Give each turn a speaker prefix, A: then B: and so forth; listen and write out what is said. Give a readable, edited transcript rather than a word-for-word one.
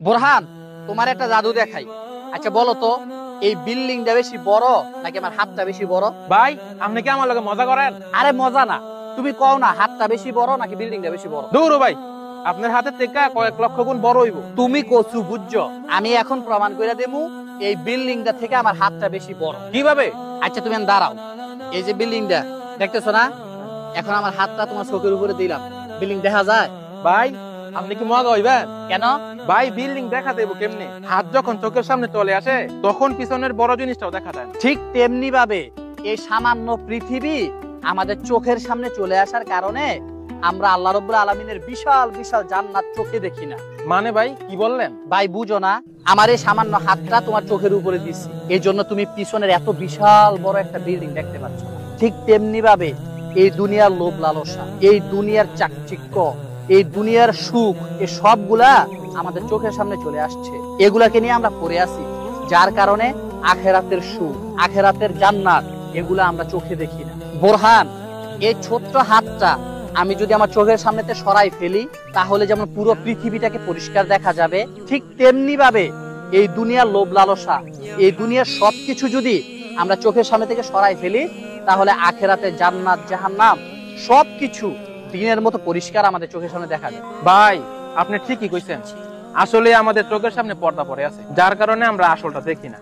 A: বোরহান, তোমার একটা জাদু দেখাই। আচ্ছা বলো তো, এই বিল্ডিংটা বেশি বড় নাকি আমার হাতটা বেশি বড়?
B: ভাই আপনি কি আমার লগে মজা করেন?
A: আরে মজা না, তুমি কও না হাতটা বেশি বড় নাকি বিল্ডিংটা বেশি বড়।
B: দৌড়ো ভাই, আপনার হাতের থেকে কয়েক লক্ষ গুণ বড় হইব।
A: তুমি কচু বুঝছো, আমি এখন প্রমাণ করে দেবো এই বিল্ডিংটা থেকে আমার হাতটা বেশি বড়।
B: কিভাবে?
A: আচ্ছা তুমি দাঁড়াও, এই যে বিল্ডিংটা দেখতেছো না, এখন আমার হাতটা তোমার চোখের উপরে দিলাম, বিল্ডিং দেখা যায়?
B: ভাই আপনি কি মজা হইবেন?
A: কেন?
B: ভাই বিল্ডিং দেখা দেবো কেমনে? হাত যখন চোখের সামনে চলে আসে তখন পিছনের বড় জিনিসটাও দেখা যায়।
A: ঠিক তেমনি ভাবে এই সামান্য পৃথিবী আমাদের চোখের সামনে চলে আসার কারণে আমরা আল্লাহ রাব্বুল আলামিনের বিশাল বিশাল জান্নাত চোখে দেখি না।
B: মানে ভাই কি বললেন?
A: ভাই বুঝো না, আমার এই সামান্য হাতটা তোমার চোখের উপরে দিচ্ছি, এই জন্য তুমি পিছনের এত বিশাল বড় একটা বিল্ডিং দেখতে পাচ্ছ না। ঠিক তেমনি ভাবে এই দুনিয়ার লোভ লালসা, এই দুনিয়ার চাকচিক্য, এই দুনিয়ার সুখ, এই সবগুলা আমাদের চোখের সামনে চলে আসছে, এগুলাকে নিয়ে আমরা পড়ে আছি, যার কারণে আখেরাতের সুখ, আখেরাতের জান্নাত এগুলা আমরা চোখে দেখি না। বোরহান, এই ছোট্ট হাতটা আমি যদি আমার চোখের সামনেতে সরাই ফেলি, তাহলে যেমন পুরো পৃথিবীটাকে পরিষ্কার দেখা যাবে, ঠিক তেমনি ভাবে এই দুনিয়ার লোভ লালসা, এই দুনিয়ার সবকিছু যদি আমরা চোখের সামনে থেকে সরাই ফেলি, তাহলে আখেরাতে জান্নাত জাহান্নাম সবকিছু দিনের মতো পরিষ্কার আমাদের চোখের সামনে দেখা যাবে।
B: ভাই আপনি ঠিকই কইছেন, আসলে আমাদের চোখের সামনে পর্দা পড়ে আছে, যার কারণে আমরা আসলটা দেখি না।